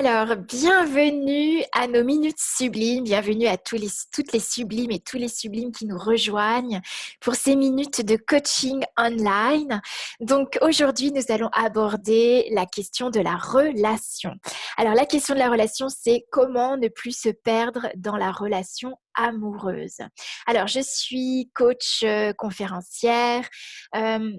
Alors, bienvenue à nos minutes sublimes, bienvenue à toutes les sublimes et tous les sublimes qui nous rejoignent pour ces minutes de coaching online. Donc, aujourd'hui, nous allons aborder la question de la relation. Alors, la question de la relation, c'est comment ne plus se perdre dans la relation amoureuse. Alors, je suis coach conférencière. euh,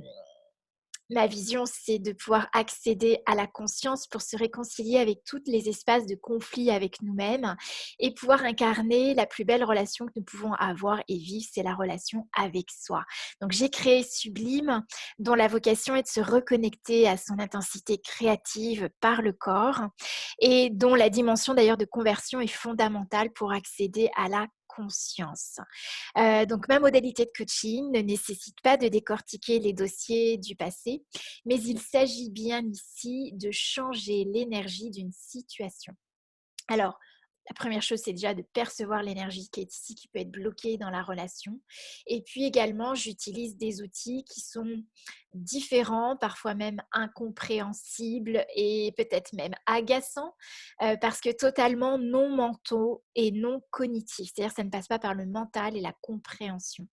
Ma vision, c'est de pouvoir accéder à la conscience pour se réconcilier avec tous les espaces de conflit avec nous-mêmes et pouvoir incarner la plus belle relation que nous pouvons avoir et vivre, c'est la relation avec soi. Donc, j'ai créé Sublime, dont la vocation est de se reconnecter à son intensité créative par le corps et dont la dimension d'ailleurs de conversion est fondamentale pour accéder à la conscience. Donc, ma modalité de coaching ne nécessite pas de décortiquer les dossiers du passé, mais il s'agit bien ici de changer l'énergie d'une situation. Alors, la première chose, c'est déjà de percevoir l'énergie qui est ici, qui peut être bloquée dans la relation. Et puis également, j'utilise des outils qui sont différents, parfois même incompréhensibles et peut-être même agaçants, parce que totalement non mentaux et non cognitifs. C'est-à-dire que ça ne passe pas par le mental et la compréhension.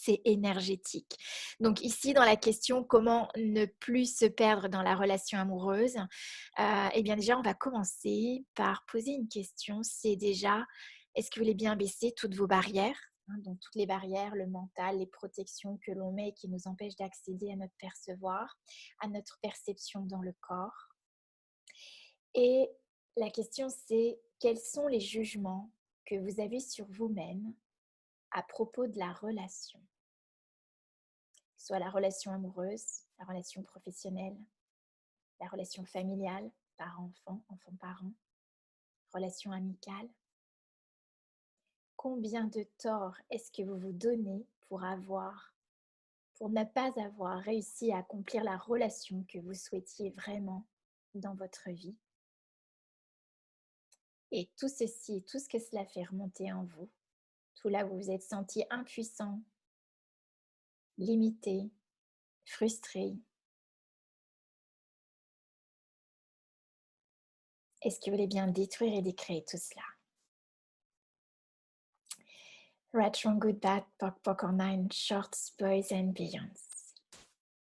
C'est énergétique. Donc ici, dans la question comment ne plus se perdre dans la relation amoureuse, eh bien déjà, on va commencer par poser une question. C'est déjà, est-ce que vous voulez bien baisser toutes vos barrières, donc toutes les barrières, le mental, les protections que l'on met et qui nous empêchent d'accéder à notre percevoir, à notre perception dans le corps. Et la question, c'est quels sont les jugements que vous avez sur vous-même à propos de la relation, soit la relation amoureuse, la relation professionnelle, la relation familiale, parent-enfant, enfant-parent, relation amicale. Combien de torts est-ce que vous vous donnez pour ne pas avoir réussi à accomplir la relation que vous souhaitiez vraiment dans votre vie? Et tout ceci, tout ce que cela fait remonter en vous, tout là où vous vous êtes senti impuissant, limité, frustré. Est-ce que vous voulez bien détruire et décréer tout cela? Right, wrong, good, bad, POC, POC online, shorts, boys and beyonds.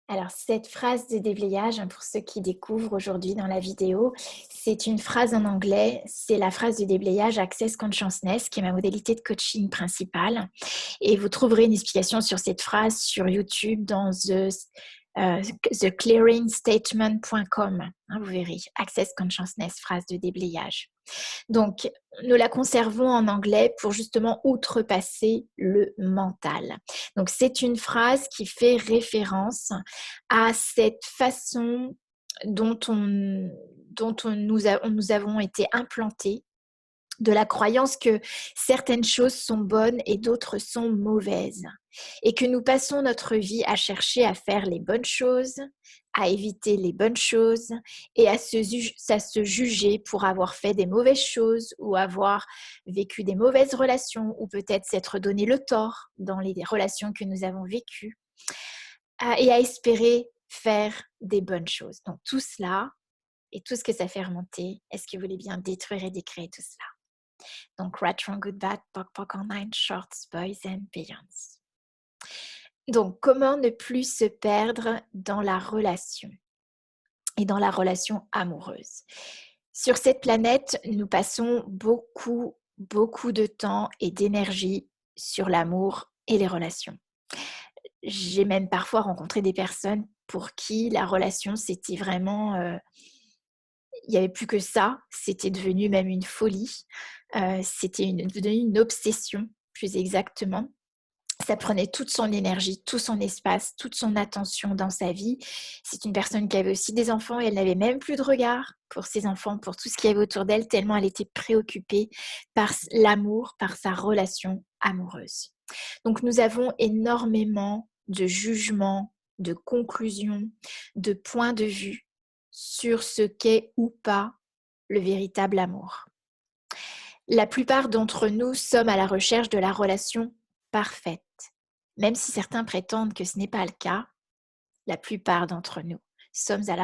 Alors, cette phrase de déblayage, pour ceux qui découvrent aujourd'hui dans la vidéo, c'est une phrase en anglais, c'est la phrase de déblayage Access Consciousness, qui est ma modalité de coaching principale. Et vous trouverez une explication sur cette phrase sur YouTube dans theclearingstatement.com. Vous verrez, Access Consciousness, phrase de déblayage. Donc, nous la conservons en anglais pour justement outrepasser le mental. Donc, c'est une phrase qui fait référence à cette façon dont nous avons été implantés, de la croyance que certaines choses sont bonnes et d'autres sont mauvaises. Et que nous passons notre vie à chercher à faire les bonnes choses, à éviter les bonnes choses et à se juger pour avoir fait des mauvaises choses ou avoir vécu des mauvaises relations ou peut-être s'être donné le tort dans les relations que nous avons vécues et à espérer faire des bonnes choses. Donc tout cela et tout ce que ça fait remonter, est-ce que vous voulez bien détruire et décréer tout cela? Donc, Right, Wrong, Good, Bad, POC, POC Online, Shorts, Boys and Beyonds. Donc, comment ne plus se perdre dans la relation et dans la relation amoureuse? Sur cette planète, nous passons beaucoup de temps et d'énergie sur l'amour et les relations. J'ai même parfois rencontré des personnes pour qui la relation, c'était vraiment... il n'y avait plus que ça, c'était devenu même une folie, c'était devenu une obsession, plus exactement. Ça prenait toute son énergie, tout son espace, toute son attention dans sa vie. C'est une personne qui avait aussi des enfants et elle n'avait même plus de regard pour ses enfants, pour tout ce qu'il y avait autour d'elle, tellement elle était préoccupée par l'amour, par sa relation amoureuse. Donc nous avons énormément de jugements, de conclusions, de points de vue sur ce qu'est ou pas le véritable amour. La plupart d'entre nous sommes à la recherche de la relation parfaite. Même si certains prétendent que ce n'est pas le cas, la plupart d'entre nous sommes à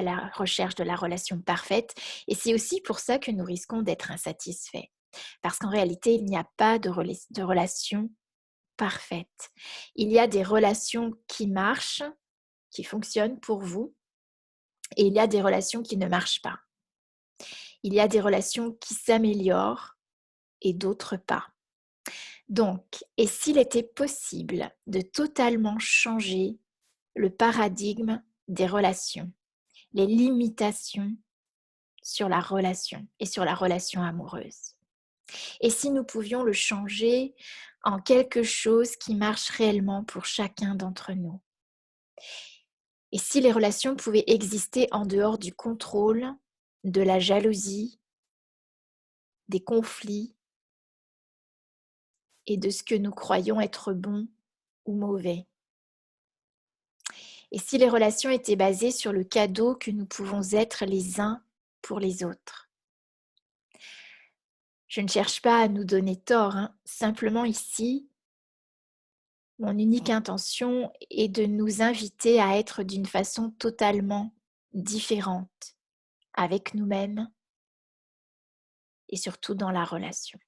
la recherche de la relation parfaite et c'est aussi pour ça que nous risquons d'être insatisfaits. Parce qu'en réalité, il n'y a pas de relation parfaite. Il y a des relations qui marchent, qui fonctionnent pour vous et il y a des relations qui ne marchent pas. Il y a des relations qui s'améliorent et d'autres pas. Donc, et s'il était possible de totalement changer le paradigme des relations, les limitations sur la relation et sur la relation amoureuse. Et si nous pouvions le changer en quelque chose qui marche réellement pour chacun d'entre nous. Et si les relations pouvaient exister en dehors du contrôle, de la jalousie, des conflits et de ce que nous croyons être bon ou mauvais. Et si les relations étaient basées sur le cadeau que nous pouvons être les uns pour les autres. Je ne cherche pas à nous donner tort, hein. Simplement ici, mon unique intention est de nous inviter à être d'une façon totalement différente avec nous-mêmes et surtout dans la relation.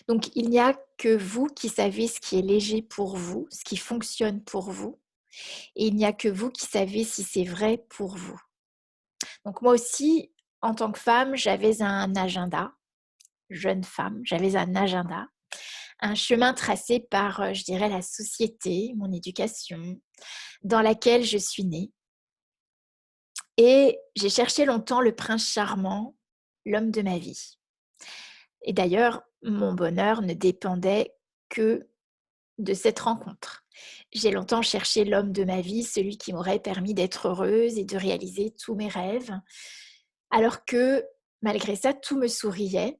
Donc, il n'y a que vous qui savez ce qui est léger pour vous, ce qui fonctionne pour vous, et il n'y a que vous qui savez si c'est vrai pour vous. Donc, moi aussi, en tant que femme, j'avais un agenda, jeune femme, j'avais un chemin tracé par, je dirais, la société, mon éducation, dans laquelle je suis née. Et j'ai cherché longtemps le prince charmant, l'homme de ma vie. Et d'ailleurs, mon bonheur ne dépendait que de cette rencontre. J'ai longtemps cherché l'homme de ma vie, celui qui m'aurait permis d'être heureuse et de réaliser tous mes rêves. Alors que, malgré ça, tout me souriait.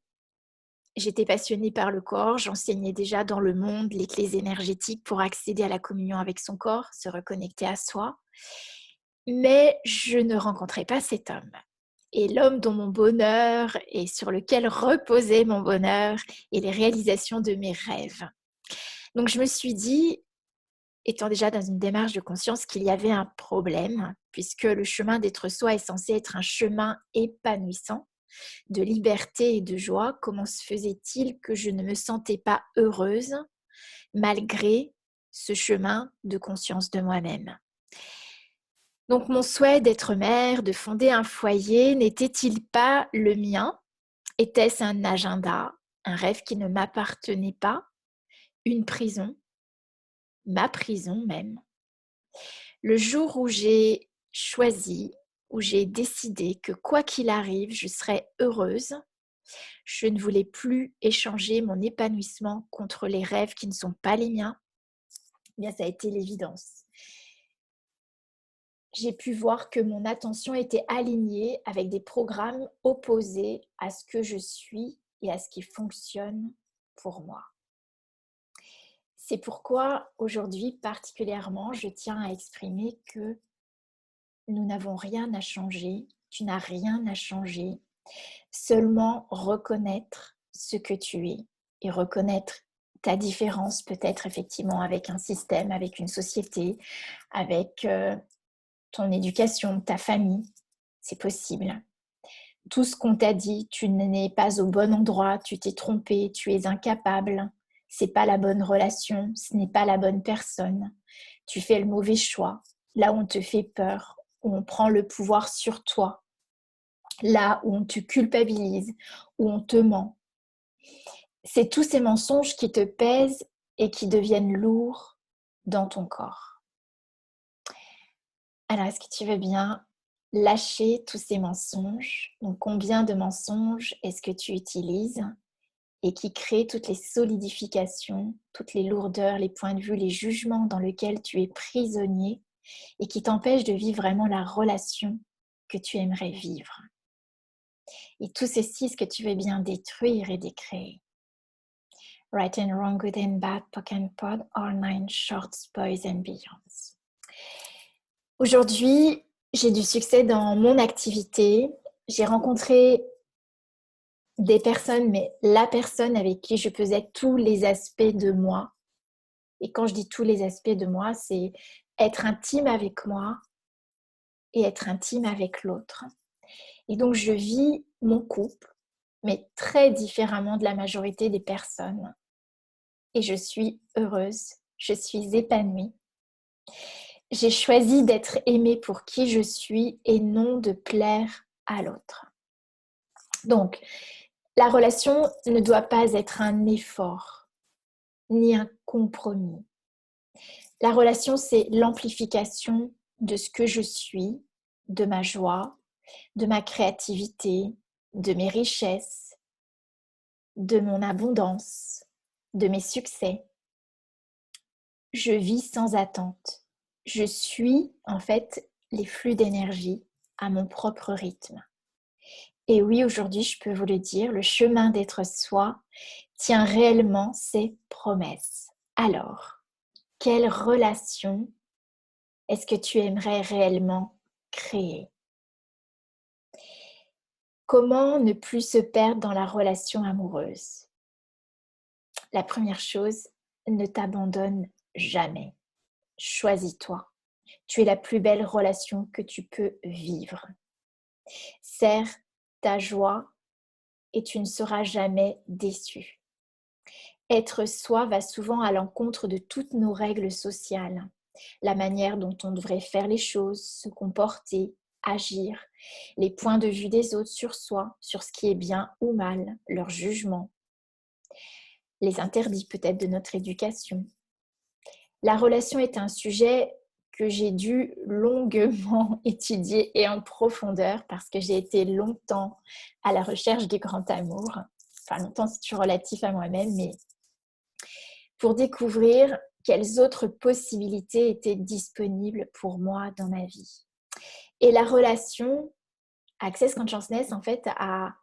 J'étais passionnée par le corps, j'enseignais déjà dans le monde les clés énergétiques pour accéder à la communion avec son corps, se reconnecter à soi. Mais je ne rencontrais pas cet homme. Et l'homme dont mon bonheur et sur lequel reposait mon bonheur et les réalisations de mes rêves. Donc je me suis dit, étant déjà dans une démarche de conscience, qu'il y avait un problème, puisque le chemin d'être soi est censé être un chemin épanouissant, de liberté et de joie. Comment se faisait-il que je ne me sentais pas heureuse malgré ce chemin de conscience de moi-même ? Donc mon souhait d'être mère, de fonder un foyer, n'était-il pas le mien ? Était-ce un agenda, un rêve qui ne m'appartenait pas, une prison, ma prison même ? Le jour où j'ai choisi, où j'ai décidé que quoi qu'il arrive, je serais heureuse, je ne voulais plus échanger mon épanouissement contre les rêves qui ne sont pas les miens, eh bien ça a été l'évidence. J'ai pu voir que mon attention était alignée avec des programmes opposés à ce que je suis et à ce qui fonctionne pour moi. C'est pourquoi aujourd'hui particulièrement, je tiens à exprimer que nous n'avons rien à changer, tu n'as rien à changer, seulement reconnaître ce que tu es et reconnaître ta différence peut-être effectivement avec un système, avec une société, avec ton éducation, ta famille, c'est possible. Tout ce qu'on t'a dit, tu n'es pas au bon endroit, tu t'es trompé, tu es incapable, c'est pas la bonne relation, ce n'est pas la bonne personne, tu fais le mauvais choix, là où on te fait peur, où on prend le pouvoir sur toi, là où on te culpabilise, où on te ment. C'est tous ces mensonges qui te pèsent et qui deviennent lourds dans ton corps. Alors, est-ce que tu veux bien lâcher tous ces mensonges ? Donc, combien de mensonges est-ce que tu utilises et qui créent toutes les solidifications, toutes les lourdeurs, les points de vue, les jugements dans lesquels tu es prisonnier et qui t'empêchent de vivre vraiment la relation que tu aimerais vivre. Et tout ceci, ce que tu veux bien détruire et décréer. Right and wrong, good and bad, POC and POD, all nine shorts, boys and beyonds. Aujourd'hui, j'ai du succès dans mon activité. J'ai rencontré des personnes, mais la personne avec qui je pesais tous les aspects de moi. Et quand je dis tous les aspects de moi, c'est être intime avec moi, et être intime avec l'autre. Et donc, je vis mon couple, mais très différemment de la majorité des personnes. Et je suis heureuse, je suis épanouie. J'ai choisi d'être aimée pour qui je suis et non de plaire à l'autre. Donc, la relation ne doit pas être un effort, ni un compromis. La relation, c'est l'amplification de ce que je suis, de ma joie, de ma créativité, de mes richesses, de mon abondance, de mes succès. Je vis sans attente. Je suis en fait les flux d'énergie à mon propre rythme. Et oui, aujourd'hui, je peux vous le dire, le chemin d'être soi tient réellement ses promesses. Alors, quelle relation est-ce que tu aimerais réellement créer? Comment ne plus se perdre dans la relation amoureuse? La première chose, ne t'abandonne jamais. Choisis-toi. Tu es la plus belle relation que tu peux vivre. Serre ta joie et tu ne seras jamais déçu. Être soi va souvent à l'encontre de toutes nos règles sociales. La manière dont on devrait faire les choses, se comporter, agir, les points de vue des autres sur soi, sur ce qui est bien ou mal, leur jugement, les interdits peut-être de notre éducation. La relation est un sujet que j'ai dû longuement étudier et en profondeur parce que j'ai été longtemps à la recherche du grand amour. Enfin, longtemps, c'est toujours relatif à moi-même, mais pour découvrir quelles autres possibilités étaient disponibles pour moi dans ma vie. Et la relation Access Consciousness, en fait, a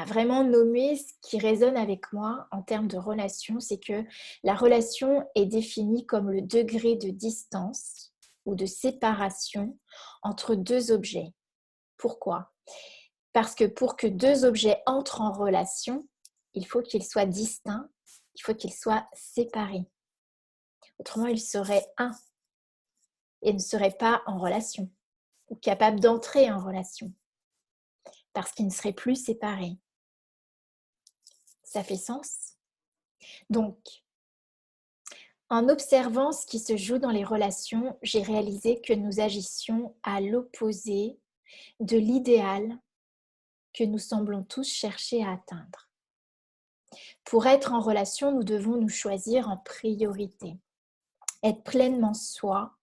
vraiment nommé ce qui résonne avec moi en termes de relation, c'est que la relation est définie comme le degré de distance ou de séparation entre deux objets. Pourquoi? Parce que pour que deux objets entrent en relation, il faut qu'ils soient distincts, il faut qu'ils soient séparés. Autrement, ils seraient un et ne seraient pas en relation ou capables d'entrer en relation parce qu'ils ne seraient plus séparés. Ça fait sens? Donc, en observant ce qui se joue dans les relations, j'ai réalisé que nous agissions à l'opposé de l'idéal que nous semblons tous chercher à atteindre. Pour être en relation, nous devons nous choisir en priorité, être pleinement soi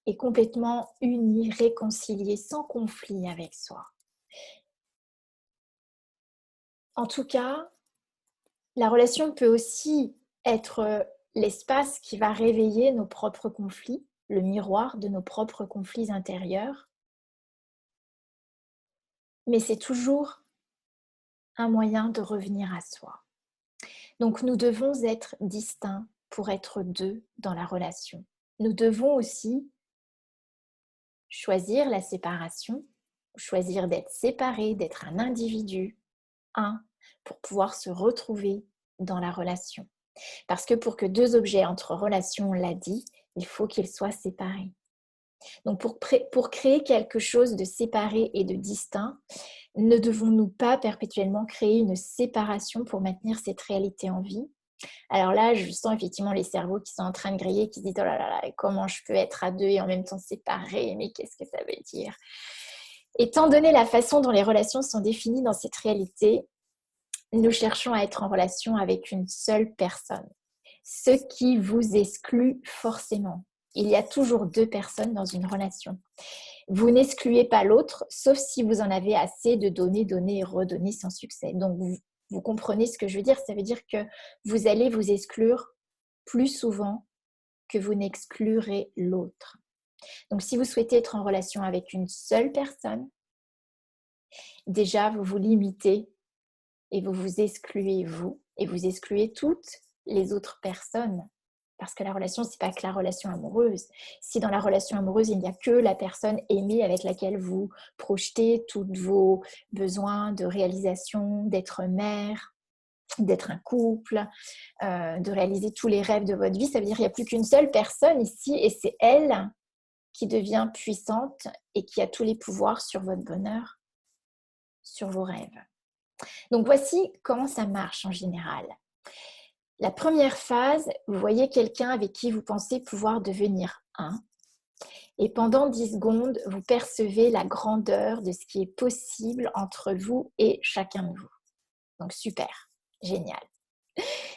et complètement unis, réconciliés, sans conflit avec soi. En tout cas, la relation peut aussi être l'espace qui va réveiller nos propres conflits, le miroir de nos propres conflits intérieurs. Mais c'est toujours un moyen de revenir à soi. Donc nous devons être distincts pour être deux dans la relation. Nous devons aussi choisir la séparation, choisir d'être séparés, d'être un individu, un, pour pouvoir se retrouver dans la relation. Parce que pour que deux objets entrent en relation, on l'a dit, il faut qu'ils soient séparés. Donc pour créer quelque chose de séparé et de distinct, ne devons-nous pas perpétuellement créer une séparation pour maintenir cette réalité en vie? Alors là, je sens effectivement les cerveaux qui sont en train de griller, qui se disent « Oh là là, comment je peux être à deux et en même temps séparés? Mais qu'est-ce que ça veut dire ?» Étant donné la façon dont les relations sont définies dans cette réalité, nous cherchons à être en relation avec une seule personne, ce qui vous exclut forcément. Il y a toujours deux personnes dans une relation. Vous n'excluez pas l'autre, sauf si vous en avez assez de donner, donner et redonner sans succès. Donc, vous comprenez ce que je veux dire? Ça veut dire que vous allez vous exclure plus souvent que vous n'exclurez l'autre. Donc, si vous souhaitez être en relation avec une seule personne, déjà, vous vous limitez et vous vous excluez vous et vous excluez toutes les autres personnes. Parce que la relation, ce n'est pas que la relation amoureuse. Si dans la relation amoureuse, il n'y a que la personne aimée avec laquelle vous projetez tous vos besoins de réalisation, d'être mère, d'être un couple, de réaliser tous les rêves de votre vie, ça veut dire qu'il n'y a plus qu'une seule personne ici et c'est elle qui devient puissante et qui a tous les pouvoirs sur votre bonheur, sur vos rêves. Donc voici comment ça marche en général. La première phase, vous voyez quelqu'un avec qui vous pensez pouvoir devenir un. Et pendant 10 secondes, vous percevez la grandeur de ce qui est possible entre vous et chacun de vous. Donc super, génial.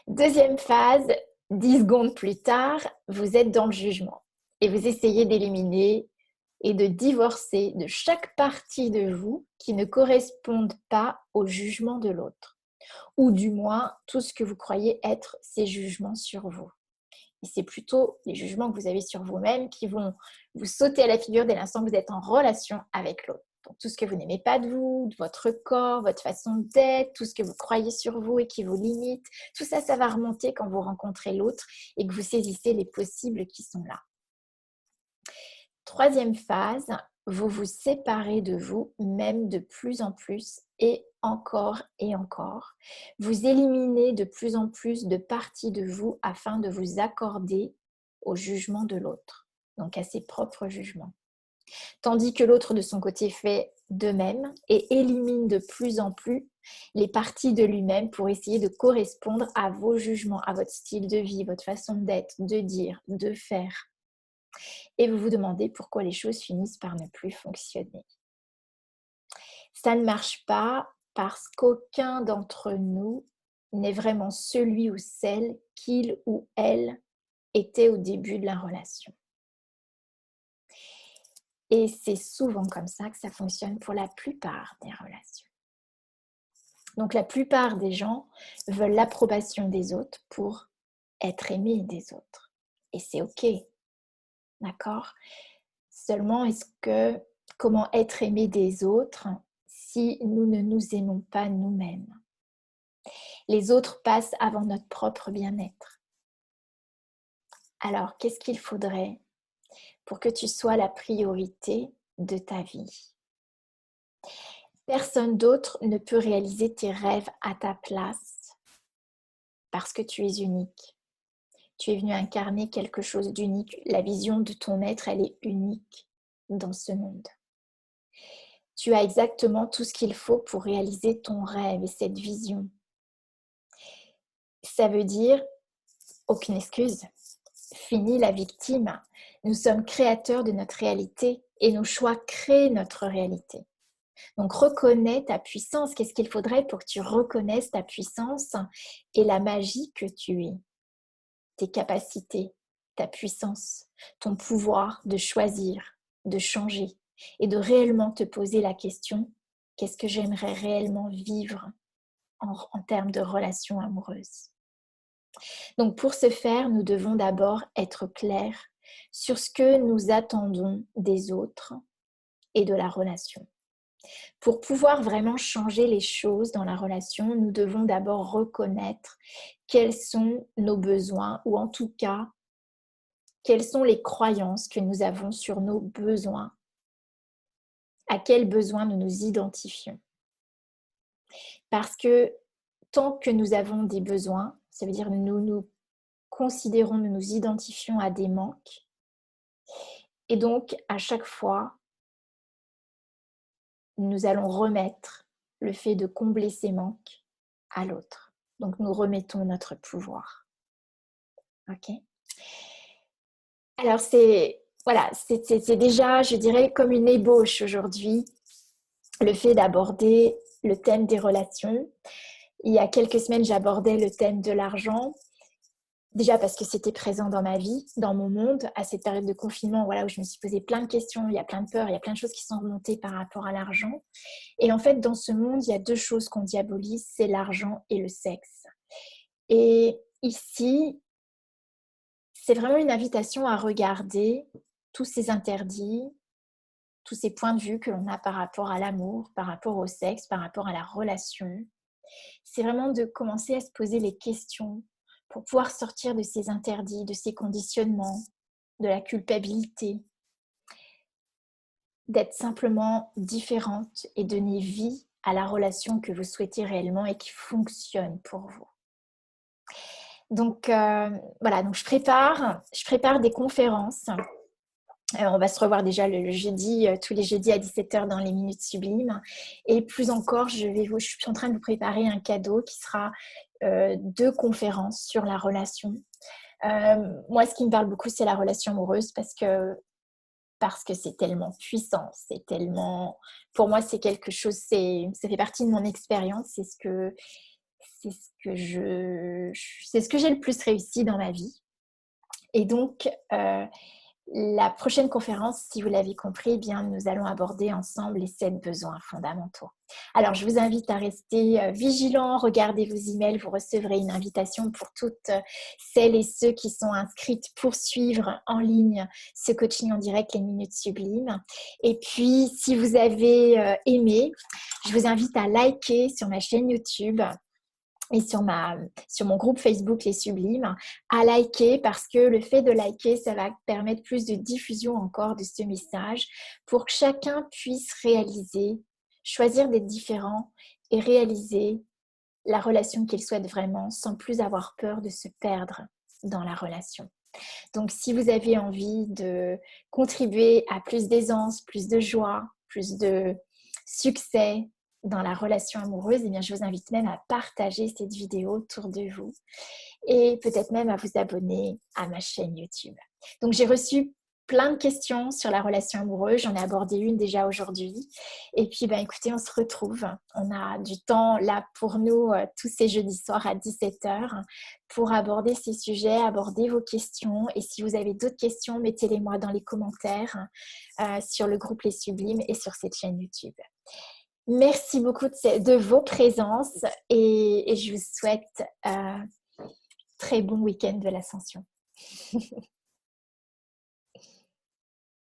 Deuxième phase, 10 secondes plus tard, vous êtes dans le jugement et vous essayez d'éliminer et de divorcer de chaque partie de vous qui ne correspondent pas au jugement de l'autre, ou du moins tout ce que vous croyez être ces jugements sur vous. Et c'est plutôt les jugements que vous avez sur vous-même qui vont vous sauter à la figure dès l'instant que vous êtes en relation avec l'autre. Donc tout ce que vous n'aimez pas de vous, de votre corps, votre façon d'être, tout ce que vous croyez sur vous et qui vous limite, tout ça, ça va remonter quand vous rencontrez l'autre et que vous saisissez les possibles qui sont là. Troisième phase, vous vous séparez de vous, même de plus en plus et encore et encore. Vous éliminez de plus en plus de parties de vous afin de vous accorder au jugement de l'autre, donc à ses propres jugements. Tandis que l'autre de son côté fait de même et élimine de plus en plus les parties de lui-même pour essayer de correspondre à vos jugements, à votre style de vie, votre façon d'être, de dire, de faire. Et vous vous demandez pourquoi les choses finissent par ne plus fonctionner. Ça ne marche pas parce qu'aucun d'entre nous n'est vraiment celui ou celle qu'il ou elle était au début de la relation. Et c'est souvent comme ça que ça fonctionne pour la plupart des relations. Donc la plupart des gens veulent l'approbation des autres pour être aimés des autres. Et c'est OK, d'accord ? Seulement, comment être aimé des autres si nous ne nous aimons pas nous-mêmes ? Les autres passent avant notre propre bien-être. Alors, qu'est-ce qu'il faudrait pour que tu sois la priorité de ta vie ? Personne d'autre ne peut réaliser tes rêves à ta place parce que tu es unique. Tu es venu incarner quelque chose d'unique. La vision de ton être, elle est unique dans ce monde. Tu as exactement tout ce qu'il faut pour réaliser ton rêve et cette vision. Ça veut dire, aucune excuse, fini la victime. Nous sommes créateurs de notre réalité et nos choix créent notre réalité. Donc reconnais ta puissance. Qu'est-ce qu'il faudrait pour que tu reconnaisses ta puissance et la magie que tu es ? Tes capacités, ta puissance, ton pouvoir de choisir, de changer et de réellement te poser la question, qu'est-ce que j'aimerais réellement vivre en termes de relations amoureuses ? Donc pour ce faire, nous devons d'abord être clairs sur ce que nous attendons des autres et de la relation. Pour pouvoir vraiment changer les choses dans la relation, nous devons d'abord reconnaître quels sont nos besoins ou en tout cas, quelles sont les croyances que nous avons sur nos besoins, à quels besoins nous nous identifions. Parce que tant que nous avons des besoins, ça veut dire que nous nous considérons, nous nous identifions à des manques. Et donc, à chaque fois, nous allons remettre le fait de combler ces manques à l'autre. Donc, nous remettons notre pouvoir. Ok ? Alors, c'est déjà, je dirais, comme une ébauche aujourd'hui, le fait d'aborder le thème des relations. Il y a quelques semaines, j'abordais le thème de l'argent. Déjà parce que c'était présent dans ma vie, dans mon monde, à cette période de confinement, voilà, où je me suis posé plein de questions, il y a plein de peurs, il y a plein de choses qui sont remontées par rapport à l'argent. Et en fait, dans ce monde, il y a deux choses qu'on diabolise, c'est l'argent et le sexe. Et ici, c'est vraiment une invitation à regarder tous ces interdits, tous ces points de vue que l'on a par rapport à l'amour, par rapport au sexe, par rapport à la relation. C'est vraiment de commencer à se poser les questions pour pouvoir sortir de ces interdits, de ces conditionnements, de la culpabilité, d'être simplement différente et donner vie à la relation que vous souhaitez réellement et qui fonctionne pour vous. Donc voilà, donc je prépare des conférences On va se revoir déjà le jeudi, tous les jeudis à 17h dans les Minutes Sublimes. Et plus encore, je suis en train de vous préparer un cadeau qui sera 2 conférences sur la relation. Moi, ce qui me parle beaucoup, c'est la relation amoureuse parce que c'est tellement puissant, c'est tellement... Pour moi, c'est quelque chose, ça fait partie de mon expérience, c'est ce que j'ai le plus réussi dans ma vie. Et donc, la prochaine conférence, si vous l'avez compris, eh bien, nous allons aborder ensemble les 7 besoins fondamentaux. Alors, je vous invite à rester vigilants, regardez vos emails, vous recevrez une invitation pour toutes celles et ceux qui sont inscrites pour suivre en ligne ce coaching en direct, les Minutes Sublimes. Et puis, si vous avez aimé, je vous invite à liker sur ma chaîne YouTube et sur mon groupe Facebook Les Sublimes, à liker parce que le fait de liker, ça va permettre plus de diffusion encore de ce message pour que chacun puisse réaliser, choisir d'être différent et réaliser la relation qu'il souhaite vraiment sans plus avoir peur de se perdre dans la relation. Donc, si vous avez envie de contribuer à plus d'aisance, plus de joie, plus de succès dans la relation amoureuse, eh bien, je vous invite même à partager cette vidéo autour de vous et peut-être même à vous abonner à ma chaîne YouTube. Donc, j'ai reçu plein de questions sur la relation amoureuse. J'en ai abordé une déjà aujourd'hui. Et puis, écoutez, on se retrouve. On a du temps là pour nous tous ces jeudis soirs à 17h pour aborder ces sujets, aborder vos questions. Et si vous avez d'autres questions, mettez-les-moi dans les commentaires sur le groupe Les Sublimes et sur cette chaîne YouTube. Merci beaucoup de vos présences et je vous souhaite très bon week-end de l'Ascension.